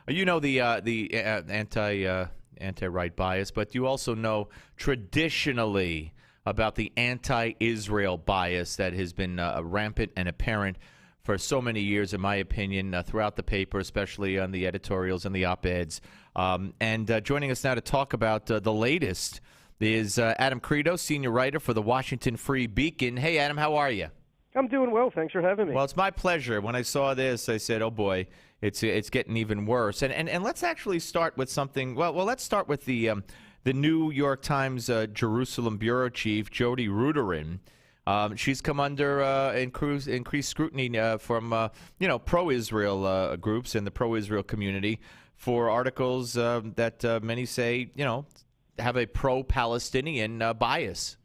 You know the anti-right bias, but you also know traditionally about the anti-Israel bias that has been rampant and apparent for so many years, in my opinion, throughout the paper, especially on the editorials and the op-eds. And joining us now to talk about the latest is Adam Kredo, senior writer for the Washington Free Beacon. Hey, Adam, how are you? I'm doing well. Thanks for having me. Well, it's my pleasure. When I saw this, I said, oh, boy, it's getting even worse. And let's actually start with something. Well, let's start with the New York Times Jerusalem bureau chief, Jody Ruderin. She's come under increased scrutiny from pro-Israel groups and the pro-Israel community for articles that many say have a pro-Palestinian bias.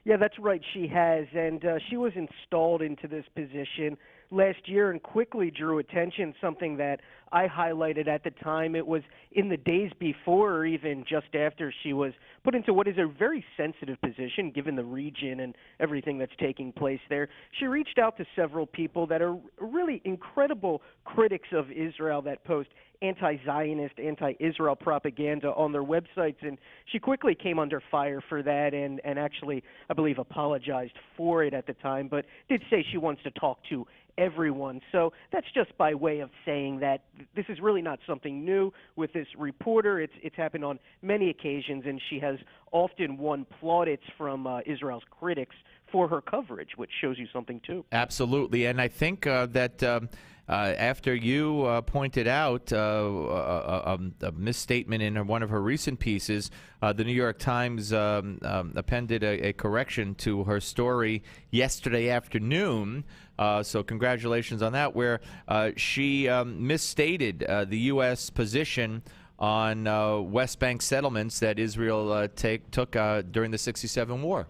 Yeah, that's right. She has, and she was installed into this position last year and quickly drew attention, something that I highlighted at the time. It was in the days before or even just after she was put into what is a very sensitive position given the region and everything that's taking place there. She reached out to several people that are really incredible critics of Israel that post anti-Zionist, anti-Israel propaganda on their websites, and she quickly came under fire for that and actually, I believe, apologized for it at the time, but did say she wants to talk to everyone. So that's just by way of saying that this is really not something new with this reporter. It's happened on many occasions, and she has often won plaudits from Israel's critics for her coverage, which shows you something too. Absolutely, and I think that after you pointed out a misstatement in one of her recent pieces, the New York Times appended a correction to her story yesterday afternoon. So congratulations on that, where she misstated the U.S. position on West Bank settlements that Israel took during the '67 war.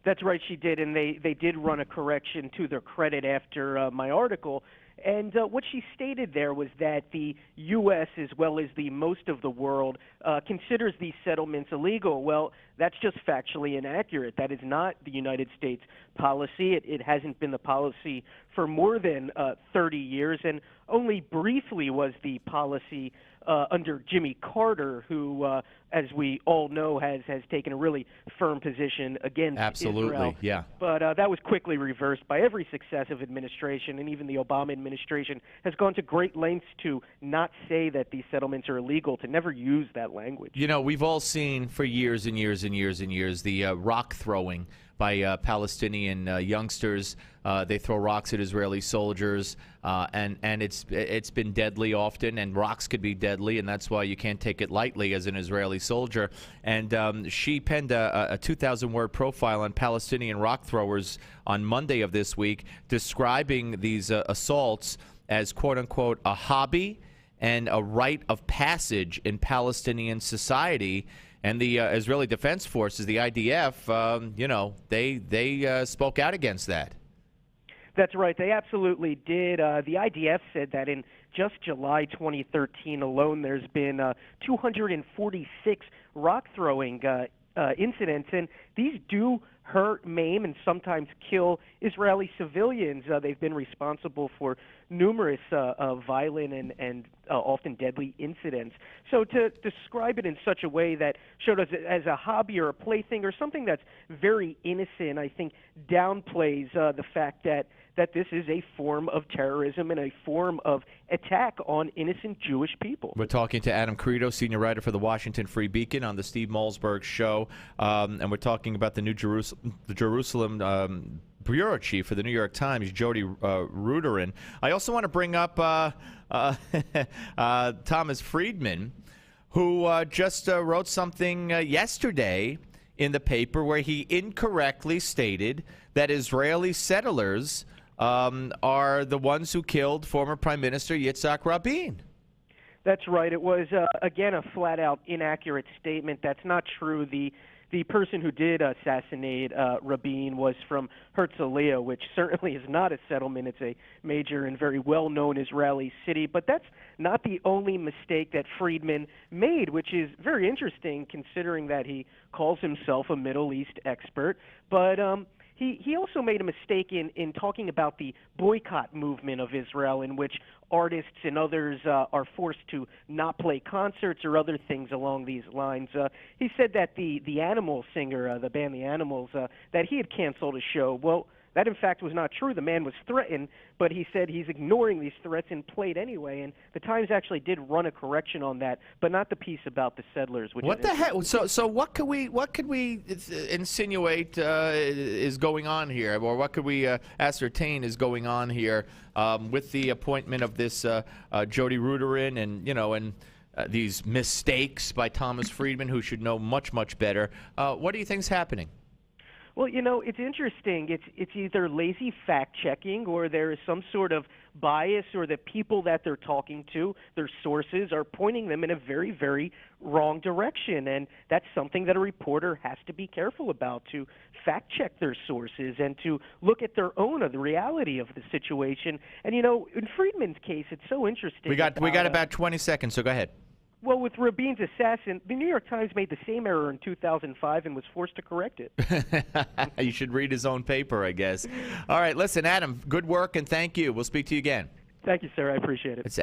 That's right, she did, and they did run a correction to their credit after my article. And what she stated there was that the U.S., as well as the most of the world, considers these settlements illegal. Well, that's just factually inaccurate. That is not the United States policy. It hasn't been the policy for more than 30 years, and only briefly was the policy under Jimmy Carter, who, as we all know, has taken a really firm position against Israel. Yeah. But that was quickly reversed by every successive administration, and even the Obama administration has gone to great lengths to not say that these settlements are illegal, to never use that language. You know, we've all seen for years and years and years and years the rock throwing by Palestinian youngsters. They throw rocks at Israeli soldiers, and it's been deadly often, and rocks could be deadly, and that's why you can't take it lightly as an Israeli soldier. And she penned a 2,000-word profile on Palestinian rock throwers on Monday of this week, describing these assaults as, quote-unquote, a hobby and a rite of passage in Palestinian society. And the Israeli Defense Forces, the IDF, they spoke out against that. That's right. They absolutely did. The IDF said that in just July 2013 alone, there's been 246 rock-throwing incidents, and these do hurt, maim, and sometimes kill Israeli civilians. They've been responsible for numerous violent and often deadly incidents. So to describe it in such a way that showed us as a hobby or a plaything or something that's very innocent, I think downplays the fact that this is a form of terrorism and a form of attack on innocent Jewish people. We're talking to Adam Kredo, senior writer for the Washington Free Beacon, on the Steve Malzberg Show, and we're talking about the Jerusalem bureau chief for the New York Times, Jody Ruderin. I also want to bring up Thomas Friedman, who just wrote something yesterday in the paper where he incorrectly stated that Israeli settlers are the ones who killed former Prime Minister Yitzhak Rabin. That's right. It was, again, a flat-out inaccurate statement. That's not true. The person who did assassinate Rabin was from Herzliya, which certainly is not a settlement. It's a major and very well-known Israeli city. But that's not the only mistake that Friedman made, which is very interesting considering that he calls himself a Middle East expert. But he also made a mistake in talking about the boycott movement of Israel, in which artists and others are forced to not play concerts or other things along these lines. He said that the Animals singer, the band The Animals, that he had canceled a show. Well, that, in fact, was not true. The man was threatened, but he said he's ignoring these threats and played anyway. And the Times actually did run a correction on that, but not the piece about the settlers. What the heck? So what could we insinuate is going on here, or what could we ascertain is going on here with the appointment of this Jody Ruderin, and these mistakes by Thomas Friedman, who should know much better? What do you think's happening? Well, it's interesting. It's either lazy fact-checking, or there is some sort of bias, or the people that they're talking to, their sources, are pointing them in a very, very wrong direction. And that's something that a reporter has to be careful about, to fact-check their sources and to look at the reality of the situation. And, in Friedman's case, it's so interesting. We got about 20 seconds, so go ahead. Well, with Rabin's assassin, the New York Times made the same error in 2005 and was forced to correct it. You should read his own paper, I guess. All right, listen, Adam, good work, and thank you. We'll speak to you again. Thank you, sir. I appreciate it. It's